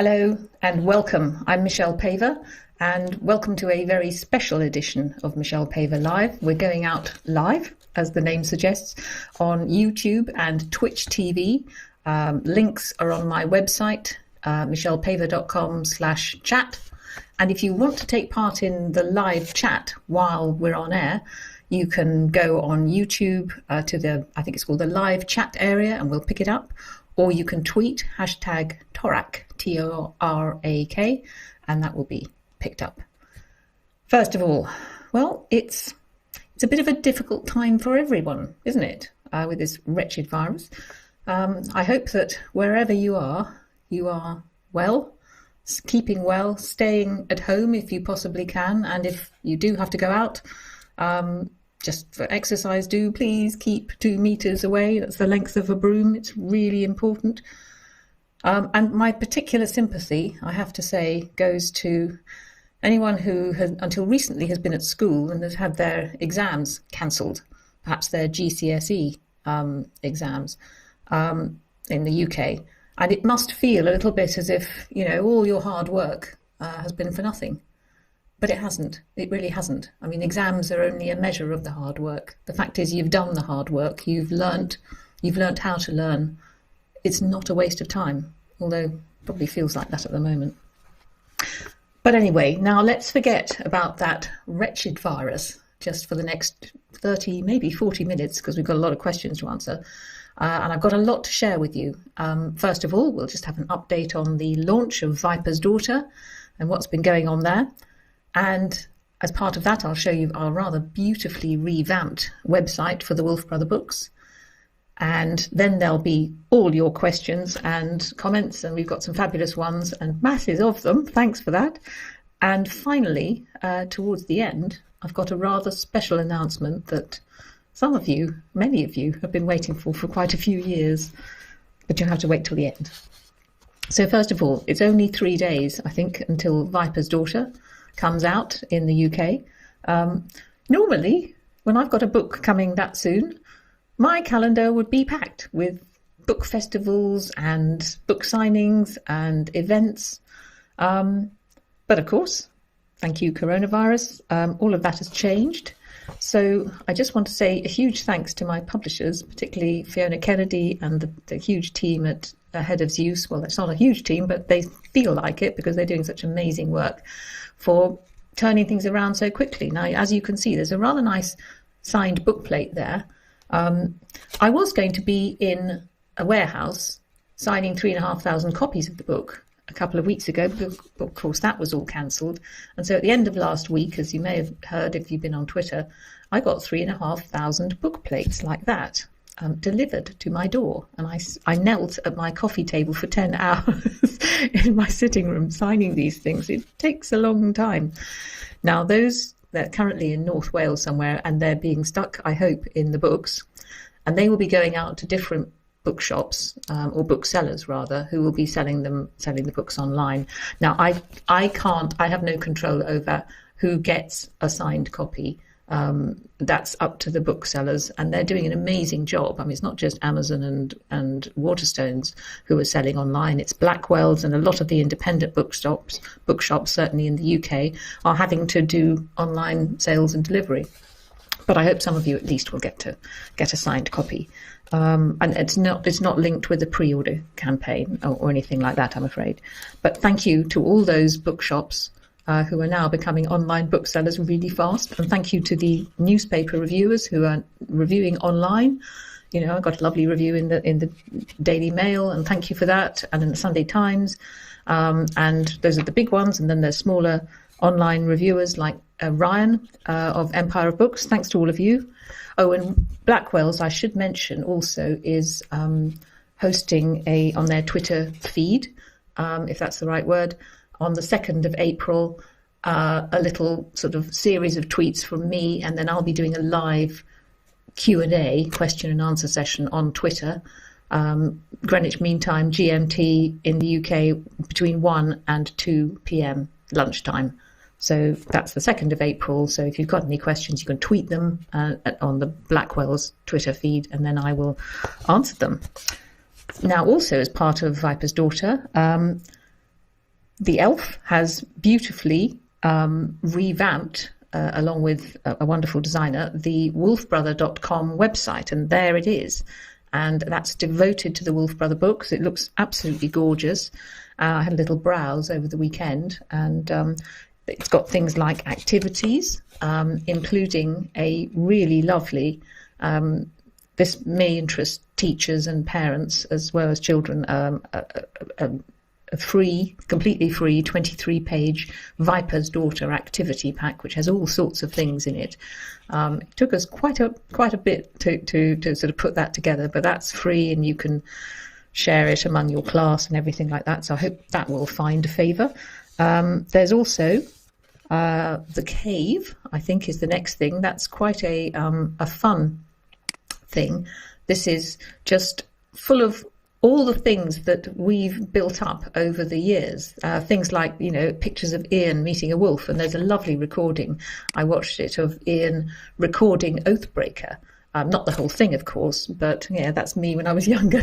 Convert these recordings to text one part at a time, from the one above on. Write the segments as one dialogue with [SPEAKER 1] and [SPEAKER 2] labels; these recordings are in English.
[SPEAKER 1] Hello and welcome. I'm Michelle Paver and welcome to a very special edition of Michelle Paver Live. We're going out live, as the name suggests, on YouTube and Twitch TV. Links are on my website, michellepaver.com/chat. And if you want to take part in the live chat while we're on air, you can go on YouTube to I think it's called the live chat area, and we'll pick it up. Or you can tweet #Torak, Torak, and that will be picked up. First of all, well, it's a bit of a difficult time for everyone, isn't it, with this wretched virus. I hope that wherever you are well, keeping well, staying at home if you possibly can, and if you do have to go out, just for exercise, do please keep 2 meters away. That's the length of a broom. It's really important. And my particular sympathy, I have to say, goes to anyone who has, until recently, has been at school and has had their exams cancelled, perhaps their GCSE exams in the UK. And it must feel a little bit as if, all your hard work has been for nothing. But it hasn't. It really hasn't. I mean, exams are only a measure of the hard work. The fact is, you've done the hard work. You've learnt how to learn. It's not a waste of time, although it probably feels like that at the moment. But anyway, now let's forget about that wretched virus just for the next 30, maybe 40 minutes, because we've got a lot of questions to answer. And I've got a lot to share with you. First of all, we'll just have an update on the launch of VIPER'S DAUGHter and what's been going on there. And as part of that, I'll show you our rather beautifully revamped website for the Wolf Brother books. And then there'll be all your questions and comments, and we've got some fabulous ones and masses of them. Thanks for that. And finally, towards the end, I've got a rather special announcement that some of you, many of you, have been waiting for quite a few years, but you'll have to wait till the end. So first of all, it's only 3 days, I think, until VIPER'S DAUGHter comes out in the UK. Normally, when I've got a book coming that soon, my calendar would be packed with book festivals and book signings and events. But of course, thank you, coronavirus, all of that has changed. So I just want to say a huge thanks to my publishers, particularly Fiona Kennedy and the huge team at Head of Zeus. Well, it's not a huge team, but they feel like it because they're doing such amazing work for turning things around so quickly. Now, as you can see, there's a rather nice signed book plate there. I was going to be in a warehouse signing 3,500 copies of the book a couple of weeks ago, but of course that was all cancelled. And so at the end of last week, as you may have heard if you've been on Twitter, I got 3,500 book plates like that delivered to my door. And I knelt at my coffee table for 10 hours in my sitting room signing these things. It takes a long time. Now, they're currently in North Wales somewhere, and they're being stuck, I hope, in the books. And they will be going out to different bookshops, or booksellers rather, who will be selling the books online. Now, I have no control over who gets a signed copy. That's up to the booksellers, and they're doing an amazing job. I mean, it's not just Amazon and Waterstones who are selling online. It's Blackwell's, and a lot of the independent bookshops, certainly in the UK, are having to do online sales and delivery. But I hope some of you at least will get a signed copy. And it's not linked with the pre-order campaign or anything like that, I'm afraid. But thank you to all those bookshops who are now becoming online booksellers really fast. And thank you to the newspaper reviewers who are reviewing online. I got a lovely review in the Daily Mail, and thank you for that, and in the Sunday Times. And those are the big ones. And then there's smaller online reviewers like Ryan of Empire of Books. Thanks to all of you. Oh, and Blackwell's, I should mention also, is hosting on their Twitter feed, if that's the right word, on the 2nd of April, a little sort of series of tweets from me, and then I'll be doing a live Q&A, question and answer session on Twitter, Greenwich Mean Time, GMT in the UK, between 1 and 2 p.m. lunchtime. So that's the 2nd of April. So if you've got any questions, you can tweet them on the Blackwell's Twitter feed, and then I will answer them. Now, also as part of VIPER'S DAUGHter, The Elf has beautifully revamped, along with a wonderful designer, the wolfbrother.com website, and there it is. And that's devoted to the Wolf Brother books. It looks absolutely gorgeous. I had a little browse over the weekend, and it's got things like activities, including a really lovely, this may interest teachers and parents as well as children, a free, completely free 23-page Viper's Daughter activity pack, which has all sorts of things in it. It took us quite a bit to sort of put that together, but that's free and you can share it among your class and everything like that. So I hope that will find favour. There's also the Cave, I think, is the next thing. That's quite a fun thing. This is just full of all the things that we've built up over the years, things like, pictures of Ian meeting a wolf, and there's a lovely recording. I watched it of Ian recording Oathbreaker. Not the whole thing, of course, but yeah, that's me when I was younger.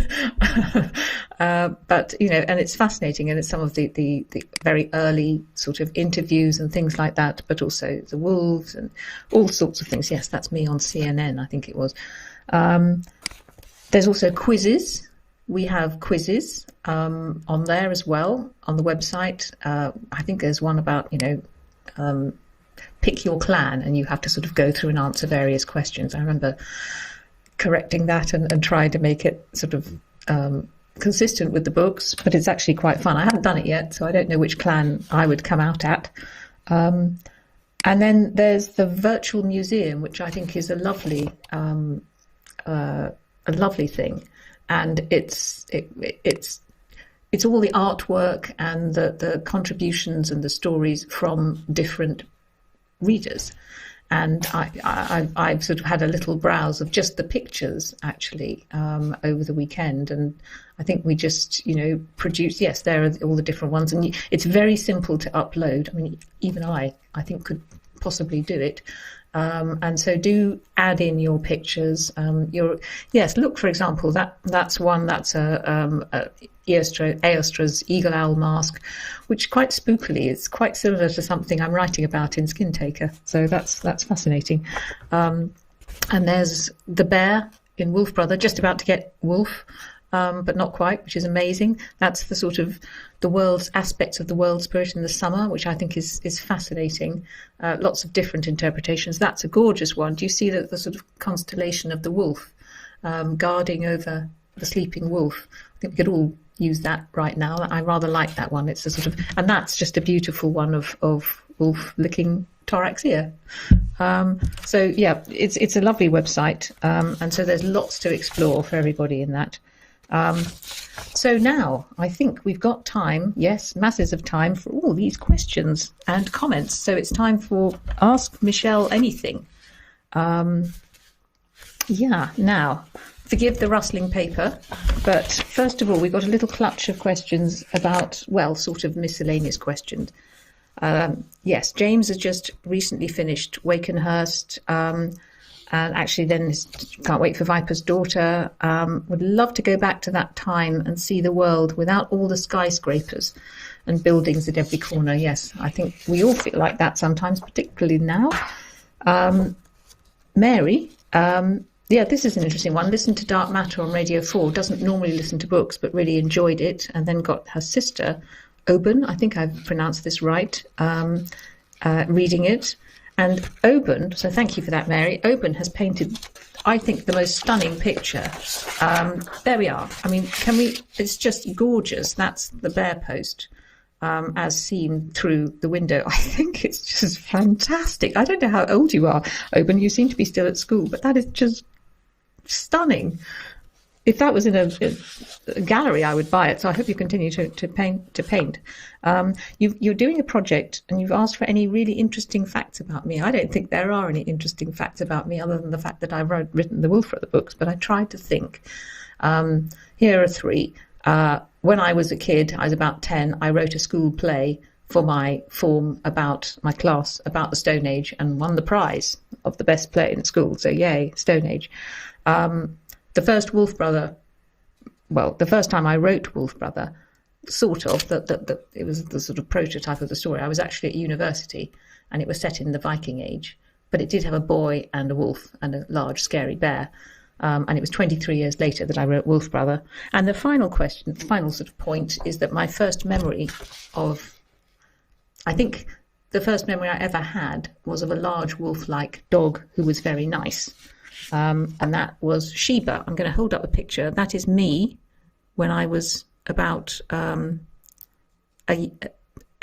[SPEAKER 1] But, and it's fascinating, and it's some of the very early sort of interviews and things like that, but also the wolves and all sorts of things. Yes, that's me on CNN, I think it was. There's also quizzes. We have quizzes on there as well, on the website. I think there's one about, pick your clan, and you have to sort of go through and answer various questions. I remember correcting that and trying to make it sort of consistent with the books, but it's actually quite fun. I haven't done it yet, so I don't know which clan I would come out at. And then there's the virtual museum, which I think is a lovely thing. And it's all the artwork and the contributions and the stories from different readers. And I've sort of had a little browse of just the pictures actually over the weekend, and I think we just produce. Yes, there are all the different ones, and it's very simple to upload. I mean, even I think could possibly do it. And so do add in your pictures. Look, for example, that's one that's Aostra's eagle owl mask, which quite spookily is quite similar to something I'm writing about in Skin Taker. So that's fascinating. And there's the bear in Wolf Brother, just about to get wolf, but not quite, which is amazing. That's the sort of the world's aspects of the world spirit in the summer, which I think is fascinating. Lots of different interpretations. That's a gorgeous one. Do you see the sort of constellation of the wolf guarding over the sleeping wolf? I think we could all use that right now. I rather like that one. It's a sort of, and that's just a beautiful one of wolf licking thorax ear. So yeah, it's a lovely website, and so there's lots to explore for everybody in that. So now I think we've got time, yes, masses of time for all these questions and comments. So it's time for Ask Michelle Anything. Now, forgive the rustling paper, but first of all, we've got a little clutch of questions about, well, sort of miscellaneous questions. Yes, James has just recently finished Wakenhurst, and actually then can't wait for Viper's Daughter. Would love to go back to that time and see the world without all the skyscrapers and buildings at every corner. Yes, I think we all feel like that sometimes, particularly now. Mary, this is an interesting one. Listened to Dark Matter on Radio 4. Doesn't normally listen to books, but really enjoyed it. And then got her sister, Oban, I think I've pronounced this right, reading it. And Oban, so thank you for that, Mary. Oban has painted, I think, the most stunning picture. There we are. I mean, it's just gorgeous. That's the bear post as seen through the window. I think it's just fantastic. I don't know how old you are, Oban. You seem to be still at school, but that is just stunning. If that was in a gallery, I would buy it. So I hope you continue to paint. You're doing a project, and you've asked for any really interesting facts about me. I don't think there are any interesting facts about me, other than the fact that I've written the Wolf Brother books. But I tried to think. Here are three. When I was a kid, I was about 10. I wrote a school play for my form about my class about the Stone Age, and won the prize of the best play in school. So yay, Stone Age. The first Wolf Brother, well, the first time I wrote Wolf Brother, sort of, that it was the sort of prototype of the story. I was actually at university, and it was set in the Viking Age, but it did have a boy and a wolf and a large scary bear. And it was 23 years later that I wrote Wolf Brother. And the final question, the final sort of point, is that my first memory of, I think the first memory I ever had was of a large wolf-like dog who was very nice. And that was Sheba. I'm going to hold up a picture. That is me when I was about a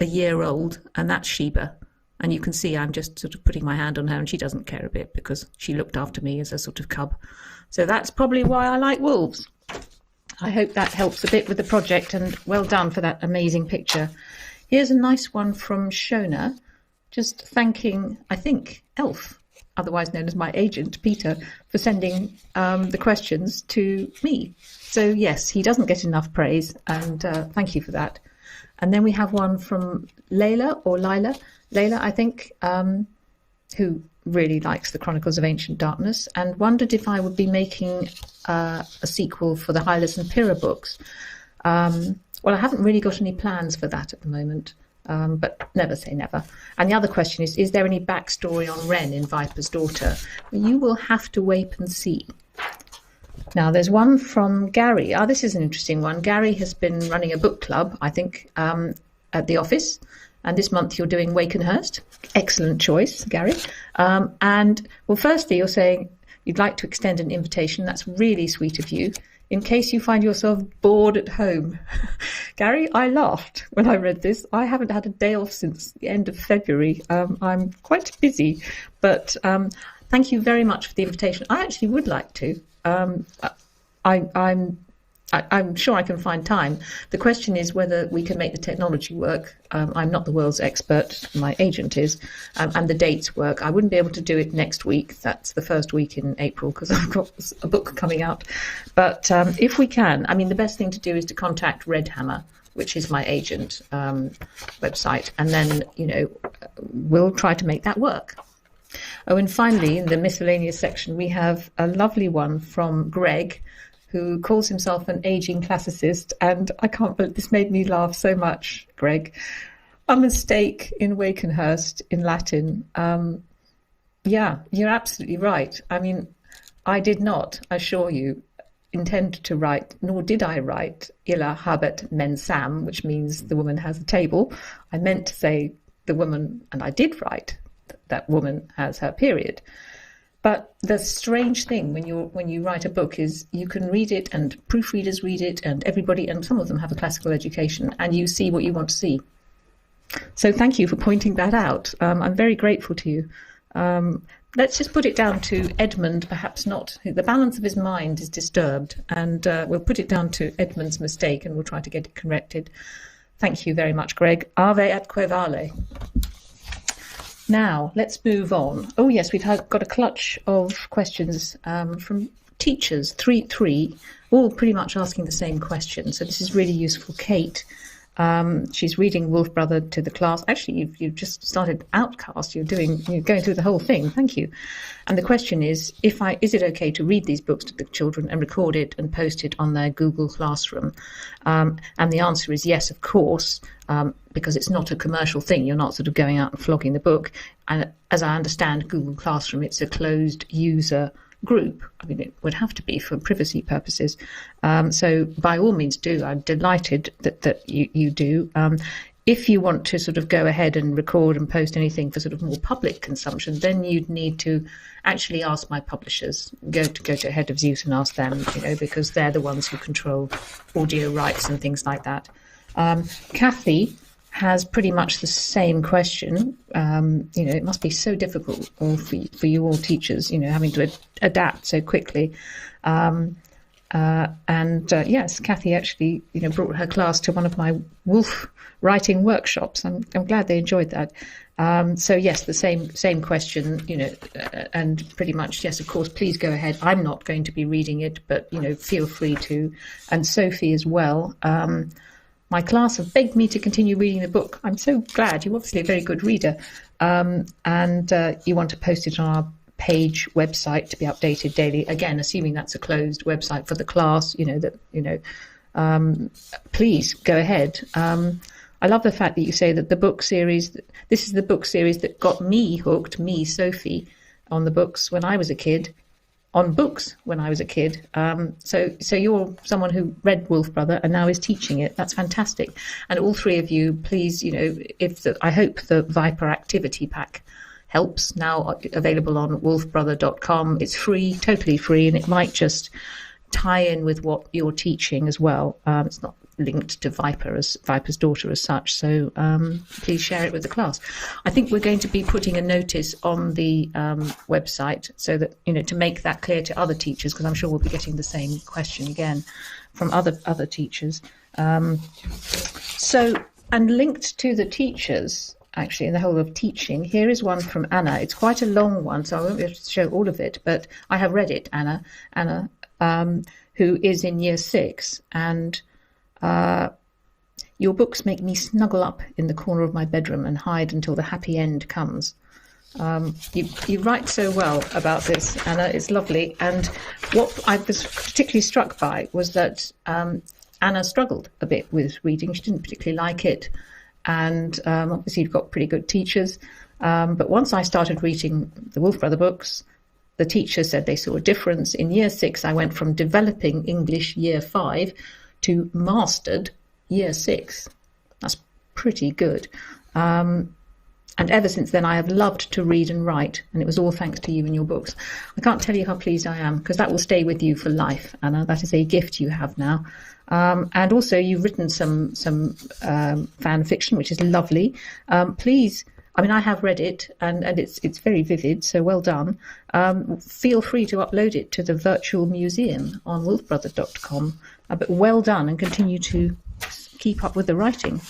[SPEAKER 1] year old, and that's Sheba. And you can see I'm just sort of putting my hand on her, and she doesn't care a bit because she looked after me as a sort of cub. So that's probably why I like wolves. I hope that helps a bit with the project, and well done for that amazing picture. Here's a nice one from Shona, just thanking, I think, Elf, otherwise known as my agent, Peter, for sending the questions to me. So yes, he doesn't get enough praise, and thank you for that. And then we have one from Layla, I think, who really likes the Chronicles of Ancient Darkness and wondered if I would be making a sequel for the Hylas and Pyrrha books. Well, I haven't really got any plans for that at the moment, but never say never. And the other question is there any backstory on Wren in Viper's Daughter? Well, you will have to wait and see. Now, there's one from Gary. This is an interesting one. Gary has been running a book club, I think, at the office. And this month you're doing Wakenhurst. Excellent choice, Gary. And, well, firstly, you're saying you'd like to extend an invitation. That's really sweet of you. In case you find yourself bored at home. Gary, I laughed when I read this. I haven't had a day off since the end of February. I'm quite busy. But thank you very much for the invitation. I actually would like to. I'm sure I can find time. The question is whether we can make the technology work. I'm not the world's expert, my agent is, and the dates work. I wouldn't be able to do it next week. That's the first week in April because I've got a book coming out. But if we can, I mean, the best thing to do is to contact Redhammer, which is my agent website, and then, we'll try to make that work. Oh, and finally, in the miscellaneous section, we have a lovely one from Greg, who calls himself an aging classicist, and I can't believe this made me laugh so much, Greg. A mistake in Wakenhurst in Latin. Yeah, you're absolutely right. I mean, I did not, I assure you, intend to write, nor did I write illa habet mensam, which means the woman has a table. I meant to say the woman, and I did write that woman has her period. But the strange thing when you write a book is you can read it and proofreaders read it and everybody, and some of them have a classical education, and you see what you want to see. So thank you for pointing that out. I'm very grateful to you. Let's just put it down to Edmund, perhaps not. The balance of his mind is disturbed, and we'll put it down to Edmund's mistake, and we'll try to get it corrected. Thank you very much, Greg. Ave atque vale. Now, let's move on. Oh, yes, we've got a clutch of questions from teachers, three, all pretty much asking the same question. So this is really useful. Kate, she's reading Wolf Brother to the class. Actually, you've just started Outcast. You're going through the whole thing. Thank you. And the question is it okay to read these books to the children and record it and post it on their Google Classroom? And the answer is yes, of course. Because it's not a commercial thing. You're not sort of going out and flogging the book. And as I understand Google Classroom, it's a closed user group. I mean, it would have to be for privacy purposes. So by all means do. I'm delighted that you do. If you want to sort of go ahead and record and post anything for sort of more public consumption, then you'd need to actually ask my publishers. Go to Head of Zeus and ask them, because they're the ones who control audio rights and things like that. Kathy has pretty much the same question. It must be so difficult for you all teachers, having to adapt so quickly. Yes, Kathy actually, brought her class to one of my wolf writing workshops. I'm glad they enjoyed that. So yes, the same question, and pretty much, yes, of course, please go ahead. I'm not going to be reading it, but, feel free to. And Sophie as well. My class have begged me to continue reading the book. I'm so glad. You're obviously a very good reader. And you want to post it on our page website to be updated daily. Again, assuming that's a closed website for the class, please go ahead. I love the fact that you say that the book series, this is the book series that got me hooked, me, Sophie, on the books when I was a kid, on books when I was a kid. So you're someone who read Wolf Brother and now is teaching it. That's fantastic. And all three of you, please, I hope the Viper Activity Pack helps, now available on wolfbrother.com. It's free, totally free, and it might just tie in with what you're teaching as well. It's not linked to Viper's Daughter as such, so please share it with the class. I think we're going to be putting a notice on the website so that, to make that clear to other teachers, because I'm sure we'll be getting the same question again from other teachers. And linked to the teachers, actually, in the whole of teaching, here is one from Anna. It's quite a long one, so I won't be able to show all of it, but I have read it, Anna, who is in year 6, and your books make me snuggle up in the corner of my bedroom and hide until the happy end comes. You write so well about this, Anna. It's lovely. And what I was particularly struck by was that Anna struggled a bit with reading. She didn't particularly like it. And obviously you've got pretty good teachers. But once I started reading the Wolf Brother books, the teacher said they saw a difference. In year 6, I went from developing English year 5 to mastered year 6. That's pretty good. And ever since then, I have loved to read and write, and it was all thanks to you and your books. I can't tell you how pleased I am, because that will stay with you for life, Anna. That is a gift you have now. And also, you've written some fan fiction, which is lovely. Please, I have read it, and it's very vivid, so well done. Feel free to upload it to the virtual museum on wolfbrother.com. But well done, and continue to keep up with the writing.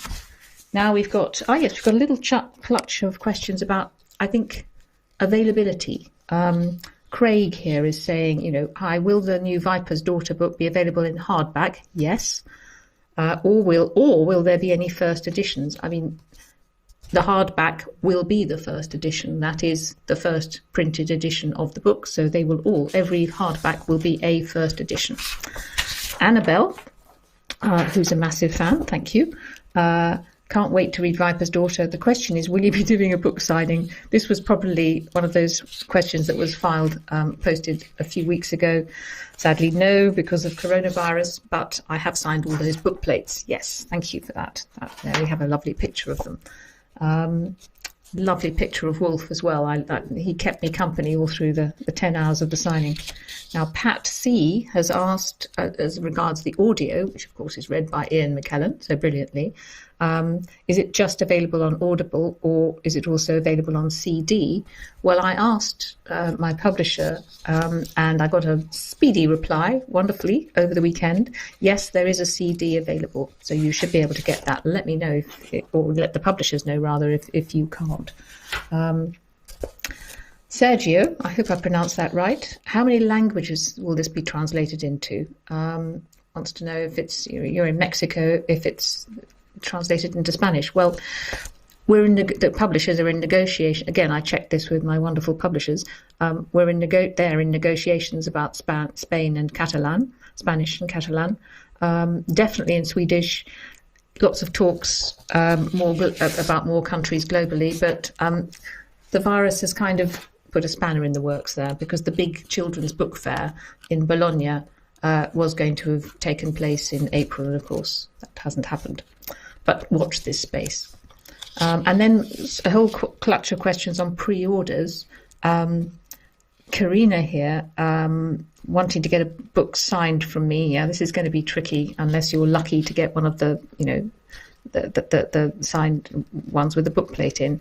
[SPEAKER 1] Now we've got a little clutch of questions about, I think, availability. Craig here is saying, hi, will the new Viper's Daughter book be available in hardback? Yes. Or will there be any first editions? The hardback will be the first edition. That is the first printed edition of the book. So every hardback will be a first edition. Annabelle, who's a massive fan, thank you. Can't wait to read Viper's Daughter. The question is, will you be doing a book signing? This was probably one of those questions that was posted a few weeks ago. Sadly, no, because of coronavirus, but I have signed all those book plates. Yes, thank you for that. There we have a lovely picture of them. Lovely picture of Wolf as well. He kept me company all through the 10 hours of the signing. Now, Pat C. has asked, as regards the audio, which of course is read by Ian McKellen so brilliantly, is it just available on Audible, or is it also available on CD? Well, I asked my publisher, and I got a speedy reply, wonderfully, over the weekend. Yes, there is a CD available, so you should be able to get that. Let me know, or let the publishers know, rather, if you can't. Sergio, I hope I pronounced that right. How many languages will this be translated into? Wants to know if you're in Mexico, if it's translated into Spanish. Well, the publishers are in negotiation. Again, I checked this with my wonderful publishers. They're in negotiations about Spain and Catalan, Spanish and Catalan. Definitely in Swedish. Lots of talks about more countries globally, but the virus has kind of put a spanner in the works there, because the big children's book fair in Bologna was going to have taken place in April, and of course that hasn't happened. But watch this space. And then a whole clutch of questions on pre-orders. Karina here, wanting to get a book signed from me. Yeah, this is going to be tricky unless you're lucky to get one of the, the signed ones with the book plate in.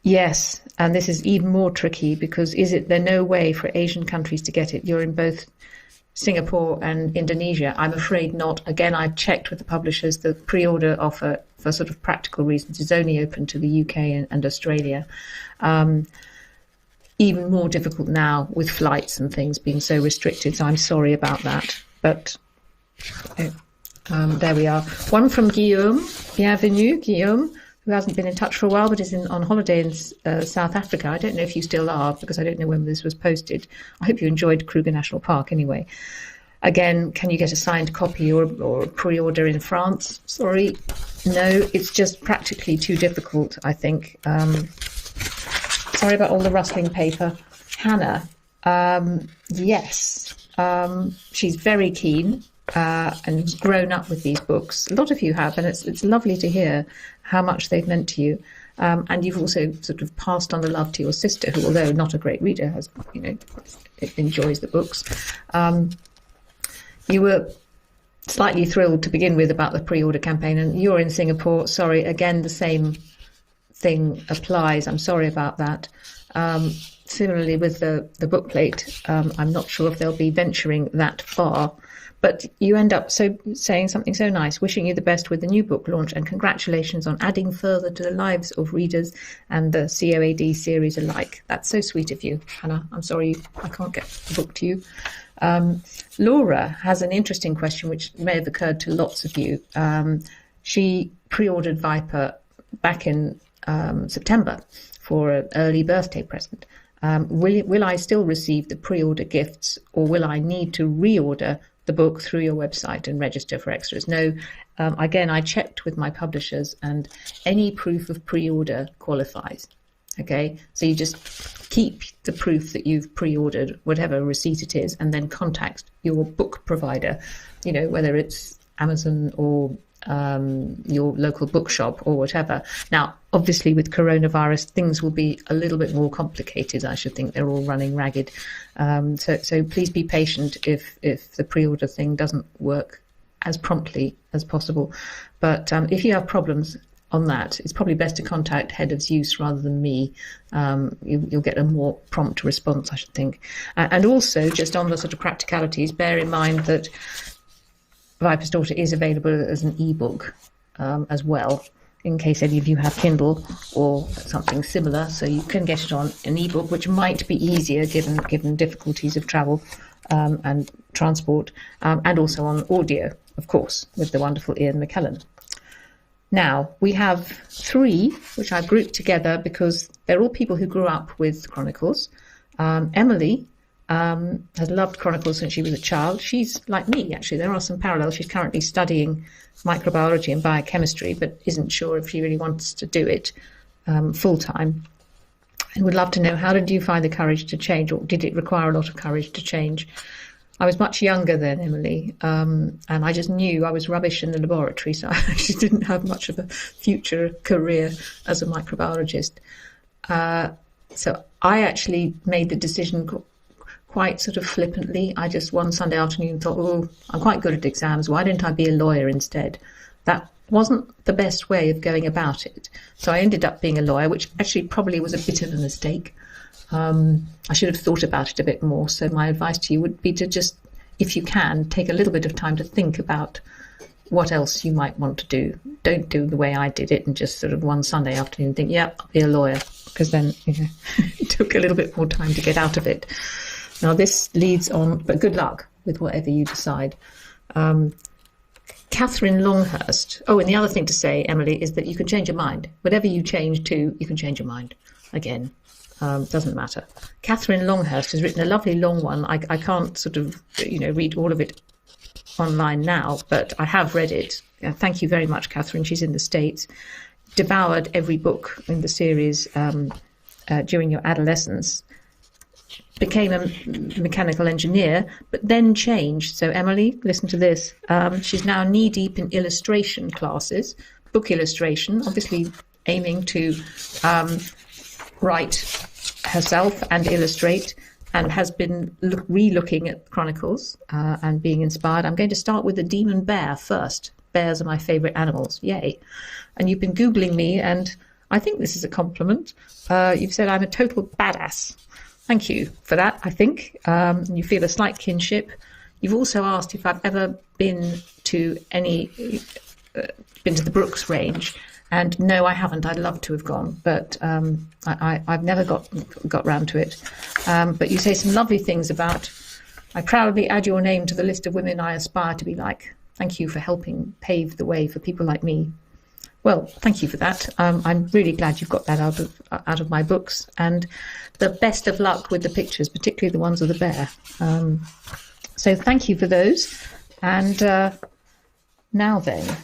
[SPEAKER 1] Yes, and this is even more tricky, because there no way for Asian countries to get it? You're in both Singapore and Indonesia. I'm afraid not. Again, I've checked with the publishers. The pre-order offer, for sort of practical reasons, is only open to the UK and Australia. Even more difficult now with flights and things being so restricted. So I'm sorry about that. But there we are. One from Guillaume. Bienvenue, Guillaume, who hasn't been in touch for a while, but is on holiday in South Africa. I don't know if you still are, because I don't know when this was posted. I hope you enjoyed Kruger National Park anyway. Again, can you get a signed copy or pre-order in France? Sorry, no, it's just practically too difficult, I think. Sorry about all the rustling paper. Hannah, yes, she's very keen and has grown up with these books. A lot of you have, and it's lovely to hear how much they've meant to you. And you've also sort of passed on the love to your sister, who, although not a great reader, has, enjoys the books. You were slightly thrilled to begin with about the pre-order campaign, and you're in Singapore. Sorry, again, the same thing applies. I'm sorry about that. Similarly with the bookplate, I'm not sure if they'll be venturing that far, but you end up saying something so nice, wishing you the best with the new book launch, and congratulations on adding further to the lives of readers and the COAD series alike. That's so sweet of you, Hannah. I'm sorry I can't get the book to you. Laura has an interesting question which may have occurred to lots of you. She pre-ordered Viper back in September for an early birthday present. Will I still receive the pre-order gifts, or will I need to reorder the book through your website and register for extras? No, again, I checked with my publishers, and any proof of pre-order qualifies. Okay, so you just keep the proof that you've pre-ordered, whatever receipt it is, and then contact your book provider, whether it's Amazon or your local bookshop or whatever. Now, obviously, with coronavirus, things will be a little bit more complicated. I should think they're all running ragged. So please be patient if the pre-order thing doesn't work as promptly as possible. But if you have problems on that, it's probably best to contact Head of Use rather than me. You'll get a more prompt response, I should think. And also, just on the sort of practicalities, bear in mind that Viper's Daughter is available as an ebook as well, in case any of you have Kindle or something similar. So you can get it on an ebook, which might be easier given difficulties of travel and transport, and also on audio, of course, with the wonderful Ian McKellen. Now, we have 3, which I've grouped together because they're all people who grew up with Chronicles. Emily has loved Chronicles since she was a child. She's like me, actually. There are some parallels. She's currently studying microbiology and biochemistry, but isn't sure if she really wants to do it full-time. And would love to know, how did you find the courage to change, or did it require a lot of courage to change? I was much younger then, Emily, and I just knew I was rubbish in the laboratory, so I actually didn't have much of a future career as a microbiologist. So I actually made the decision quite sort of flippantly. I just one Sunday afternoon thought, I'm quite good at exams. Why didn't I be a lawyer instead? That wasn't the best way of going about it. So I ended up being a lawyer, which actually probably was a bit of a mistake. I should have thought about it a bit more. So my advice to you would be to just, if you can, take a little bit of time to think about what else you might want to do. Don't do the way I did it and just sort of one Sunday afternoon think, I'll be a lawyer, because then it took a little bit more time to get out of it. Now this leads on, but good luck with whatever you decide. Catherine Longhurst. Oh, and the other thing to say, Emily, is that you can change your mind. Whatever you change to, you can change your mind again. Doesn't matter. Catherine Longhurst has written a lovely long one. I can't sort of, read all of it online now, but I have read it. Thank you very much, Catherine. She's in the States. Devoured every book in the series during your adolescence. Became a mechanical engineer, but then changed. So Emily, listen to this. She's now knee-deep in illustration classes, book illustration, obviously aiming to write herself and illustrate, and has been re-looking at Chronicles and being inspired. I'm going to start with the demon bear first. Bears are my favourite animals. Yay. And you've been Googling me, and I think this is a compliment. You've said I'm a total badass. Thank you for that, I think. You feel a slight kinship. You've also asked if I've ever been to the Brooks range. And no, I haven't. I'd love to have gone, but I've never got round to it. But you say some lovely things about, I proudly add your name to the list of women I aspire to be like. Thank you for helping pave the way for people like me. Well, thank you for that. I'm really glad you've got that out of my books. And the best of luck with the pictures, particularly the ones of the bear. So thank you for those. And now then,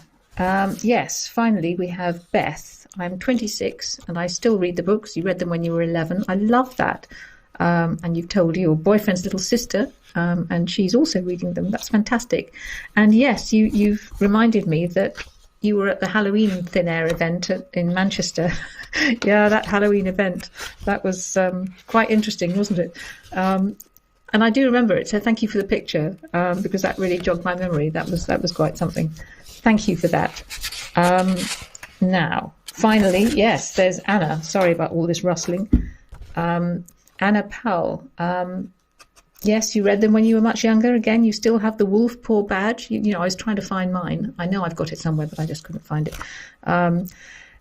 [SPEAKER 1] yes, finally we have Beth. I'm 26 and I still read the books. You read them when you were 11. I love that. And you've told your boyfriend's little sister, and she's also reading them. That's fantastic. And yes, you've reminded me that you were at the Halloween Thin Air event in Manchester. Yeah, that Halloween event. That was quite interesting, wasn't it? And I do remember it, so thank you for the picture, because that really jogged my memory. That was quite something. Thank you for that. Now, finally, yes, there's Anna. Sorry about all this rustling. Anna Powell. Yes, you read them when you were much younger. Again, you still have the wolf paw badge. You know, I was trying to find mine. I know I've got it somewhere, but I just couldn't find it.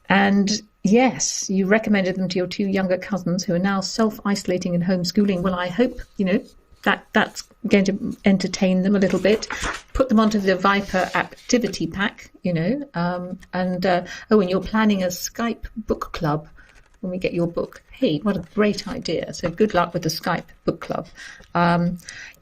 [SPEAKER 1] And yes, you recommended them to your 2 younger cousins who are now self-isolating and homeschooling. Well, I hope, you know, that's going to entertain them a little bit. Put them onto the Viper activity pack, you know. And you're planning a Skype book club when we get your book. Hey, what a great idea. So good luck with the Skype book club.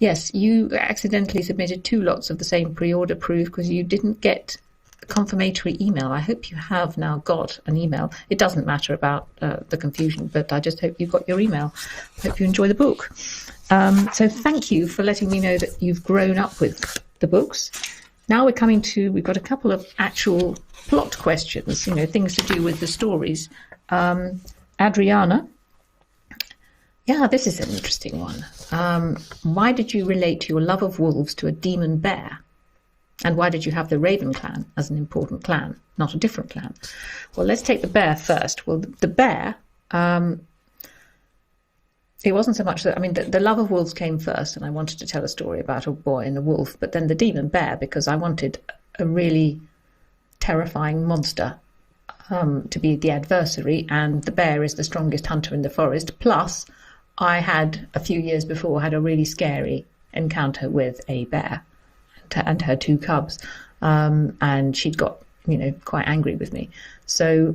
[SPEAKER 1] Yes, you accidentally submitted 2 lots of the same pre-order proof because you didn't get a confirmatory email. I hope you have now got an email. It doesn't matter about the confusion, but I just hope you got your email. I hope you enjoy the book. So thank you for letting me know that you've grown up with the books. Now we've got a couple of actual plot questions, you know, things to do with the stories. Adriana, yeah, this is an interesting one. Why did you relate your love of wolves to a demon bear? And why did you have the Raven clan as an important clan, not a different clan? Well, let's take the bear first. Well, the bear, it wasn't so much that, I mean, the love of wolves came first, and I wanted to tell a story about a boy and a wolf, but then the demon bear, because I wanted a really terrifying monster to be the adversary, and the bear is the strongest hunter in the forest. Plus, I had a few years before had a really scary encounter with a bear and her 2 cubs, and she'd got, you know, quite angry with me. So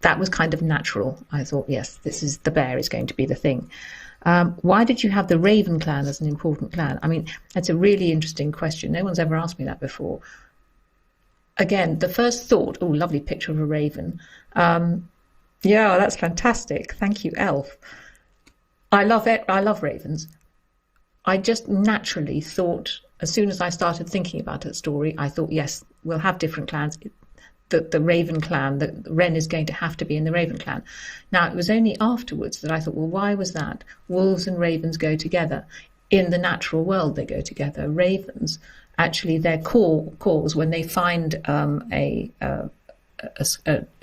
[SPEAKER 1] that was kind of natural. I thought, yes, the bear is going to be the thing. Why did you have the Raven clan as an important clan? I mean, that's a really interesting question. No one's ever asked me that before. Again, the first thought, oh, lovely picture of a raven. Yeah, that's fantastic. Thank you, Elf. I love it. I love ravens. I just naturally thought, as soon as I started thinking about that story, I thought, yes, we'll have different clans. The Raven clan, the Wren is going to have to be in the Raven clan. Now, it was only afterwards that I thought, well, why was that? Wolves and ravens go together. In the natural world, they go together. Ravens, actually, their calls when they find a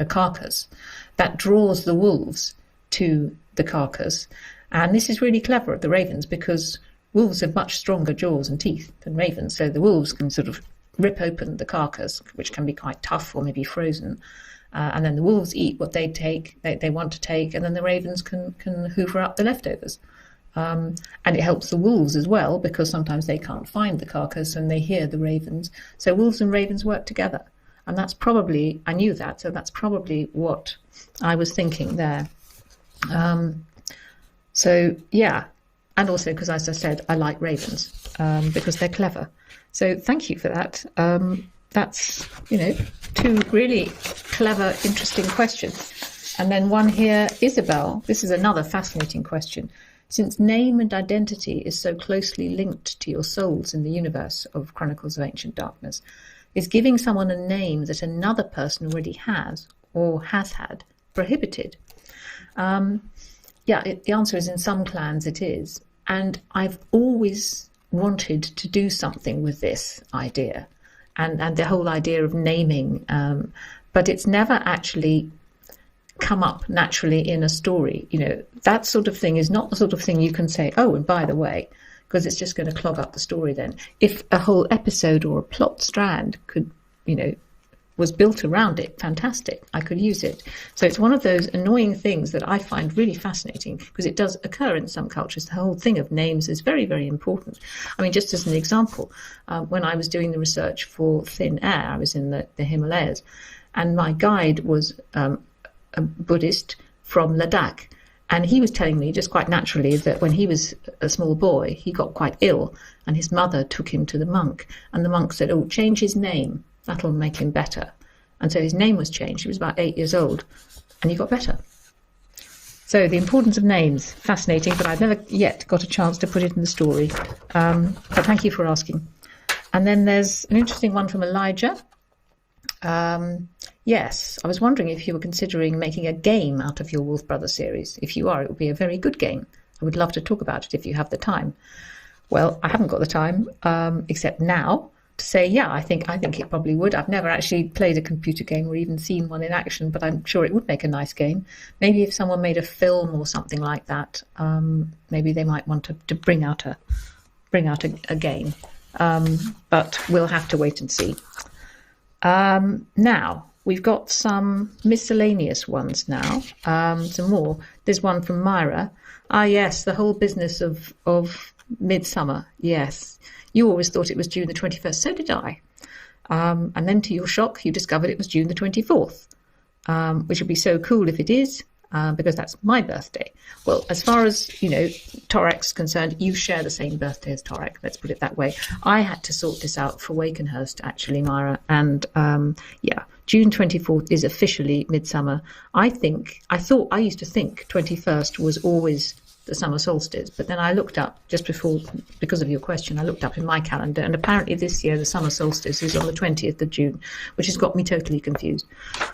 [SPEAKER 1] carcass, that draws the wolves to the carcass. And this is really clever of the ravens, because wolves have much stronger jaws and teeth than ravens. So the wolves can sort of rip open the carcass, which can be quite tough or maybe frozen. And then the wolves eat what they want to take, and then the ravens can hoover up the leftovers. And it helps the wolves as well, because sometimes they can't find the carcass and they hear the ravens. So wolves and ravens work together. And that's probably, I knew that, so that's probably what I was thinking there. So, yeah. And also because, as I said, I like ravens because they're clever. So thank you for that. That's, you know, 2 really clever, interesting questions. And then one here, Isabel. This is another fascinating question. Since name and identity is so closely linked to your souls in the universe of Chronicles of Ancient Darkness, is giving someone a name that another person already has or has had prohibited? The answer is in some clans it is. And I've always wanted to do something with this idea and the whole idea of naming, but it's never actually come up naturally in a story. You know, that sort of thing is not the sort of thing you can say, oh, and by the way, because it's just going to clog up the story then. If a whole episode or a plot strand could, you know, was built around it, fantastic, I could use it. So it's one of those annoying things that I find really fascinating, because it does occur in some cultures. The whole thing of names is very, very important. I mean, just as an example, when I was doing the research for Thin Air, I was in the Himalayas, and my guide was a Buddhist from Ladakh. And he was telling me just quite naturally that when he was a small boy, he got quite ill and his mother took him to the monk. And the monk said, oh, change his name. That'll make him better. And so his name was changed. He was about 8 years old and he got better. So the importance of names, fascinating, but I've never yet got a chance to put it in the story. But thank you for asking. And then there's an interesting one from Elijah. Yes, I was wondering if you were considering making a game out of your Wolf Brothers series. If you are, it would be a very good game. I would love to talk about it if you have the time. Well, I haven't got the time, except now, to say, yeah, I think it probably would. I've never actually played a computer game or even seen one in action, but I'm sure it would make a nice game. Maybe if someone made a film or something like that, maybe they might want to bring out a game. But we'll have to wait and see. Now, we've got some miscellaneous ones now, some more. There's one from Myra. Ah, yes, the whole business of Midsummer, yes. You always thought it was June the 21st, so did I. And then to your shock, you discovered it was June the 24th, which would be so cool if it is, because that's my birthday. Well, as far as, Torek's concerned, you share the same birthday as Torek, let's put it that way. I had to sort this out for Wakenhurst, actually, Myra, and June 24th is officially Midsummer. I used to think 21st was always the summer solstice, but then I looked up just before, because of your question, I looked up in my calendar, and apparently this year the summer solstice is on the 20th of June, which has got me totally confused.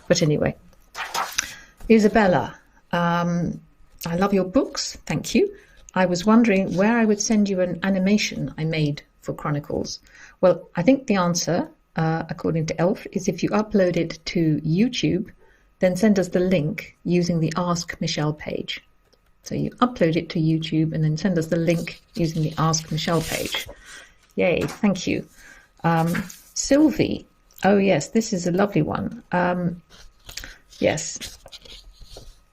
[SPEAKER 1] But anyway, Isabella, I love your books, thank you. I was wondering where I would send you an animation I made for Chronicles. Well, I think the answer, according to Elf, is if you upload it to YouTube, then send us the link using the Ask Michelle page. So you upload it to YouTube and then send us the link using the Ask Michelle page. Yay, thank you. Sylvie, oh yes, this is a lovely one. Yes,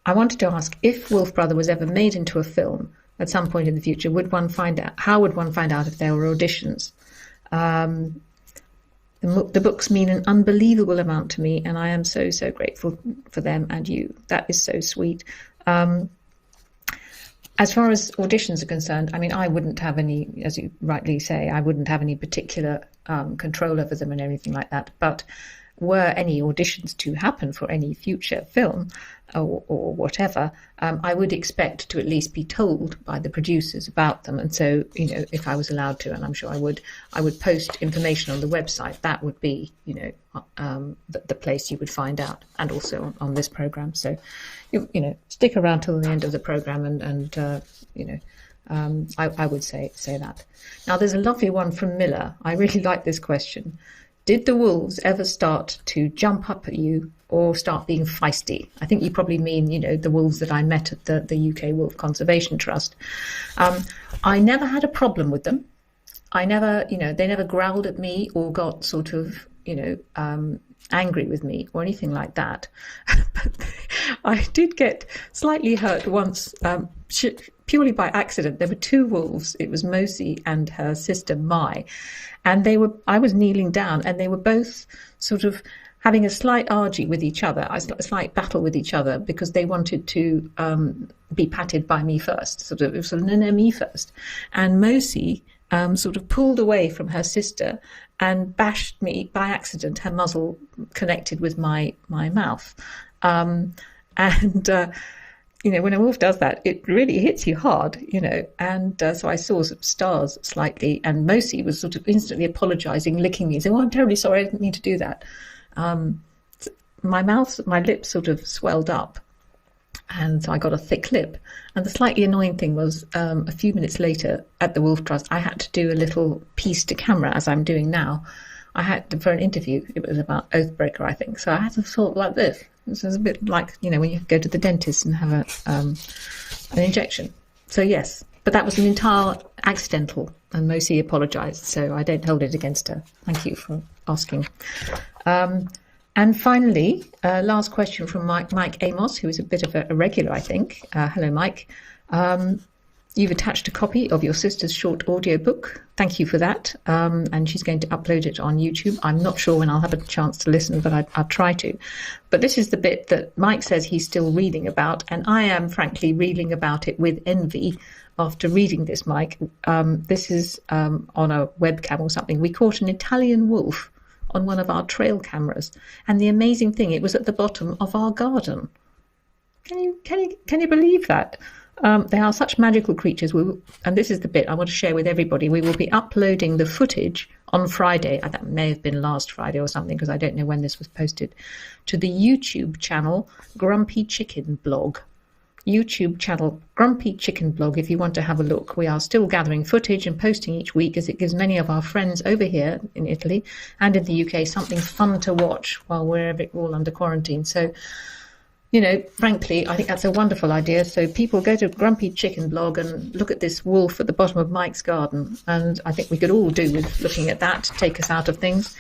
[SPEAKER 1] I wanted to ask if Wolf Brother was ever made into a film at some point in the future, how would one find out if there were auditions? The books mean an unbelievable amount to me, and I am so, so grateful for them and you. That is so sweet. As far as auditions are concerned, I mean, I wouldn't have any, as you rightly say, I wouldn't have any particular control over them and everything like that. But were any auditions to happen for any future film or whatever, I would expect to at least be told by the producers about them. And so, if I was allowed to, and I'm sure I would post information on the website. That would be, the place you would find out, and also on this program. So, stick around till the end of the program, and I would say that. Now, there's a lovely one from Miller. I really like this question. Did the wolves ever start to jump up at you or start being feisty? I think you probably mean, the wolves that I met at the UK Wolf Conservation Trust. I never had a problem with them. They never growled at me or got sort of, angry with me or anything like that. But I did get slightly hurt once, purely by accident. There were two wolves. It was Mosi and her sister Mai. And I was kneeling down, and they were both sort of having a slight argy with each other, a slight battle with each other, because they wanted to be patted by me first. It was no, me first. And Mosi sort of pulled away from her sister and bashed me by accident. Her muzzle connected with my mouth. When a wolf does that, it really hits you hard, and so I saw some stars slightly, and Mosi was sort of instantly apologizing, licking me, saying, oh, I'm terribly sorry, I didn't mean to do that. My lips sort of swelled up, and so I got a thick lip. And the slightly annoying thing was, a few minutes later at the Wolf Trust, I had to do a little piece to camera, as I'm doing now. I had to, for an interview, it was about Oathbreaker, I think, so I had to talk like this. This is a bit like, when you go to the dentist and have an injection. So yes, but that was an entire accidental, and Mosi apologised, so I don't hold it against her. Thank you for asking. And finally, last question from Mike Amos, who is a bit of a regular, I think. Hello, Mike. You've attached a copy of your sister's short audiobook. Thank you for that. And she's going to upload it on YouTube. I'm not sure when I'll have a chance to listen, but I'll try to. But this is the bit that Mike says he's still reading about, and I am frankly reading about it with envy after reading this, Mike. This is on a webcam or something. We caught an Italian wolf on one of our trail cameras, and the amazing thing, it was at the bottom of our garden. Can you believe that? They are such magical creatures. And this is the bit I want to share with everybody. We will be uploading the footage on Friday. That may have been last Friday or something, because I don't know when this was posted, to the YouTube channel Grumpy Chicken Blog. YouTube channel Grumpy Chicken Blog, if you want to have a look. We are still gathering footage and posting each week, as it gives many of our friends over here in Italy and in the UK something fun to watch while we're all under quarantine. So, you know, frankly, I think that's a wonderful idea. So people go to Grumpy Chicken Blog and look at this wolf at the bottom of Mike's garden. And I think we could all do with looking at that to take us out of things.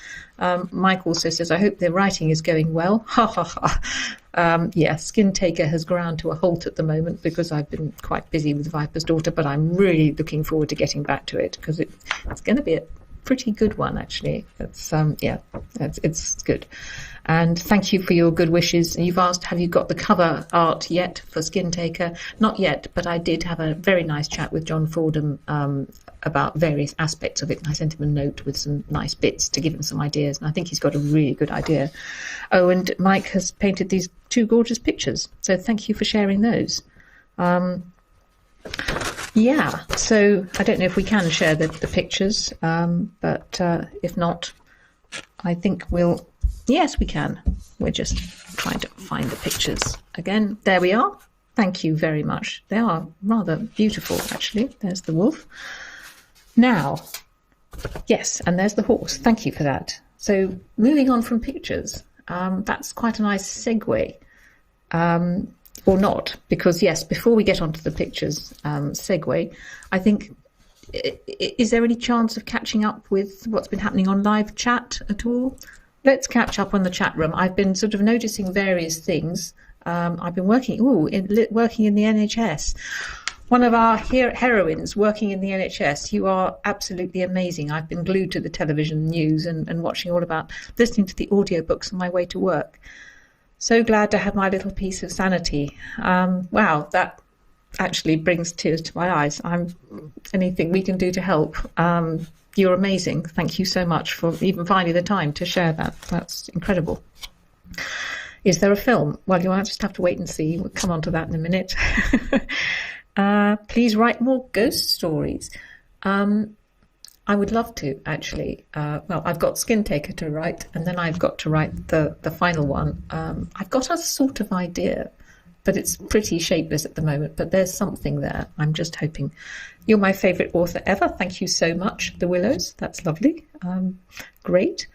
[SPEAKER 1] Mike also says, I hope the writing is going well. Ha ha ha. Yeah, Skin Taker has ground to a halt at the moment because I've been quite busy with Viper's Daughter, but I'm really looking forward to getting back to it because it's going to be a pretty good one, actually. It's good. And thank you for your good wishes. You've asked, have you got the cover art yet for Skin Taker? Not yet, but I did have a very nice chat with John Fordham about various aspects of it. And I sent him a note with some nice bits to give him some ideas. And I think he's got a really good idea. Oh, and Mike has painted these 2 gorgeous pictures. So thank you for sharing those. Yeah, so I don't know if we can share the pictures, but if not, I think we'll... Yes, we can. We're just trying to find the pictures again. There we are. Thank you very much. They are rather beautiful, actually. There's the wolf. Now, yes, and there's the horse. Thank you for that. So moving on from pictures, that's quite a nice segue. Or not, because yes, before we get onto the pictures segue, I think, is there any chance of catching up with what's been happening on live chat at all? Let's catch up on the chat room. I've been sort of noticing various things. I've been working in the NHS. One of our heroines working in the NHS. You are absolutely amazing. I've been glued to the television news and watching all about, listening to the audiobooks on my way to work. So glad to have my little piece of sanity. Wow, that actually brings tears to my eyes. Anything we can do to help. You're amazing. Thank you so much for even finding the time to share that. That's incredible. Is there a film? Well, you'll just have to wait and see. We'll come on to that in a minute. Please write more ghost stories. I would love to, actually. Well, I've got Skin Taker to write, and then I've got to write the final one. I've got a sort of idea, but it's pretty shapeless at the moment. But there's something there. I'm just hoping. You're my favourite author ever. Thank you so much, The Willows. That's lovely. Great.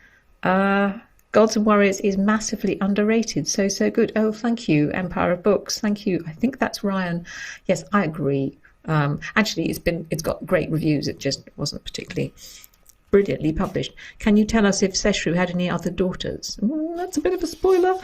[SPEAKER 1] Gods and Warriors is massively underrated. So good. Oh, thank you, Empire of Books. Thank you. I think that's Ryan. Yes, I agree. Actually, it's got great reviews. It just wasn't particularly brilliantly published. Can you tell us if Seshru had any other daughters? That's a bit of a spoiler.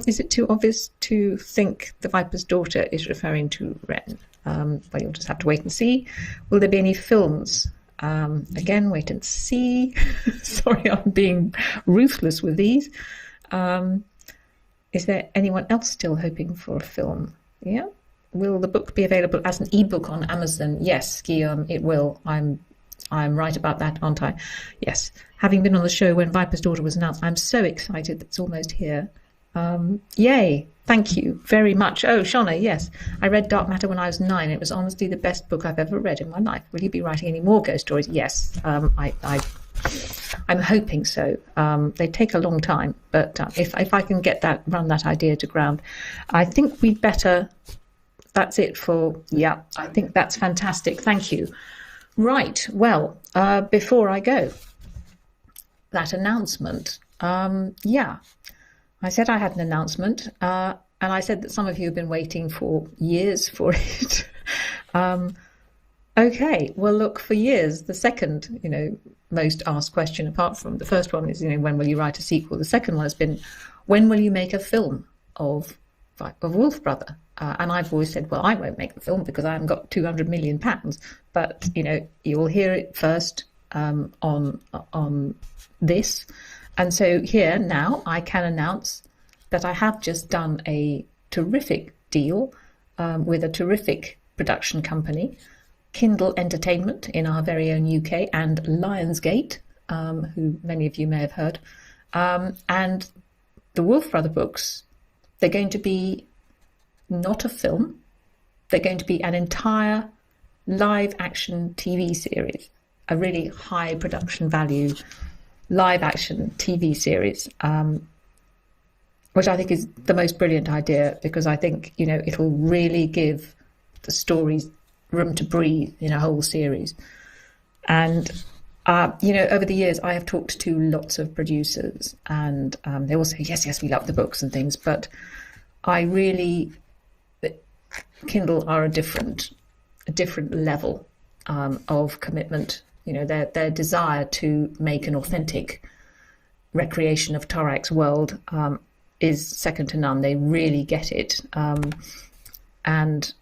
[SPEAKER 1] Is it too obvious to think the Viper's Daughter is referring to Ren? Well, you'll just have to wait and see. Will there be any films? Again, wait and see. Sorry, I'm being ruthless with these. Is there anyone else still hoping for a film? Yeah. Will the book be available as an ebook on Amazon? Yes, Guillaume, it will. I'm right about that, aren't I? Yes. Having been on the show when Viper's Daughter was announced, I'm so excited that it's almost here. Yay. Thank you very much. Oh, Shauna, yes. I read Dark Matter when I was 9. It was honestly the best book I've ever read in my life. Will you be writing any more ghost stories? Yes. I'm hoping so. They take a long time, but if I can run that idea to ground, I think we'd better... That's it for... Yeah, I think that's fantastic. Thank you. Right. Well, before I go, that announcement. Yeah. I said I had an announcement, and I said that some of you have been waiting for years for it. Okay, well, look, for years, the second, most asked question, apart from the first one is, when will you write a sequel? The second one has been, when will you make a film of Wolf Brother? And I've always said, well, I won't make the film because I haven't got £200 million. But, you will hear it first on this. And so here now I can announce that I have just done a terrific deal with a terrific production company, Kindle Entertainment in our very own UK, and Lionsgate, who many of you may have heard. And the Wolf Brother books, they're going to be not a film, they're going to be an entire live action TV series, a really high production value live action TV series, which I think is the most brilliant idea, because I think, it'll really give the stories room to breathe in a whole series. And over the years, I have talked to lots of producers, and they all say, yes, we love the books and things, but Kindle are a different level of commitment. Their desire to make an authentic recreation of Torak's world is second to none. They really get it. And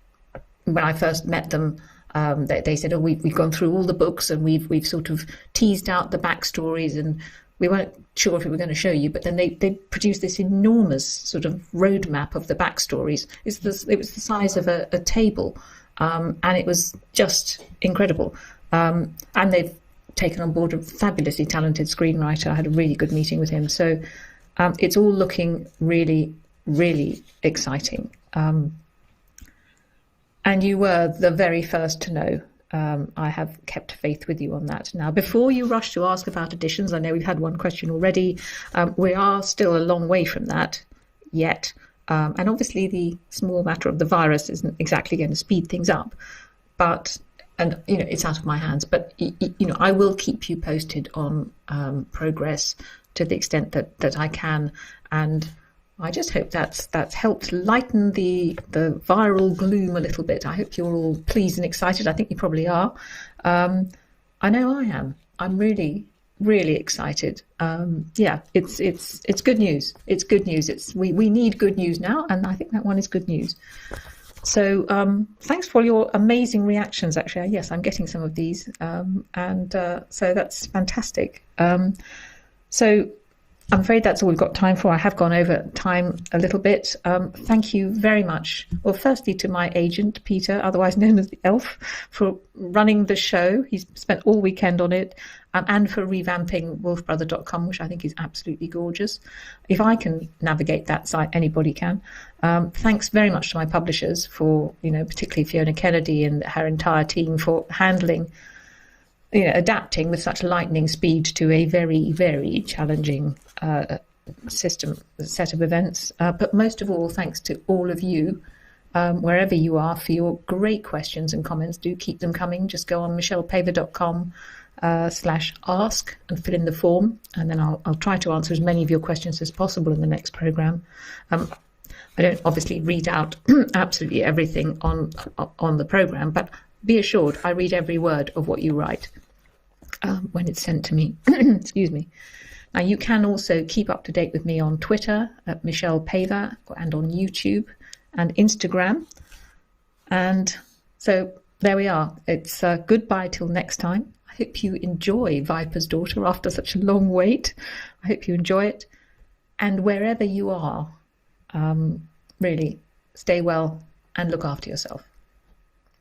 [SPEAKER 1] when I first met them, they said, we've gone through all the books and we've sort of teased out the backstories, and we weren't sure if we were going to show you, but then they produced this enormous sort of roadmap of the backstories. It was the size of a table, and it was just incredible. And they've taken on board a fabulously talented screenwriter. I had a really good meeting with him. So it's all looking really, really exciting. And you were the very first to know. I have kept faith with you on that. Now, before you rush to ask about editions, I know we've had one question already. We are still a long way from that yet. And obviously the small matter of the virus isn't exactly going to speed things up. And it's out of my hands. But, I will keep you posted on progress to the extent that I can. And I just hope that's helped lighten the viral gloom a little bit. I hope you're all pleased and excited. I think you probably are. I know I am. I'm really, really excited. It's good news. It's good news. We need good news now, and I think that one is good news. So thanks for your amazing reactions. Actually, yes, I'm getting some of these, so that's fantastic. So I'm afraid that's all we've got time for. I have gone over time a little bit. Thank you very much. Well, firstly, to my agent, Peter, otherwise known as the Elf, for running the show. He's spent all weekend on it, and for revamping wolfbrother.com, which I think is absolutely gorgeous. If I can navigate that site, anybody can. Thanks very much to my publishers for, particularly Fiona Kennedy and her entire team for handling, adapting with such lightning speed to a very, very challenging set of events. But most of all, thanks to all of you, wherever you are, for your great questions and comments. Do keep them coming. Just go on michellepaver.com/ask and fill in the form, and then I'll try to answer as many of your questions as possible in the next programme. I don't obviously read out absolutely everything on the programme, but be assured I read every word of what you write when it's sent to me. Excuse me. Now, you can also keep up to date with me on Twitter at Michelle Paver, and on YouTube and Instagram. And so there we are. It's goodbye till next time. I hope you enjoy Viper's Daughter after such a long wait. I hope you enjoy it. And wherever you are, really stay well and look after yourself.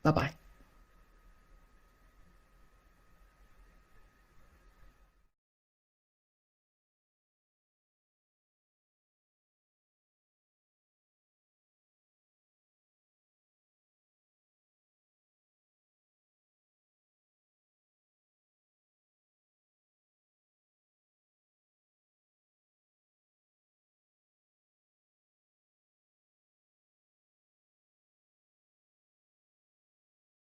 [SPEAKER 1] Bye-bye.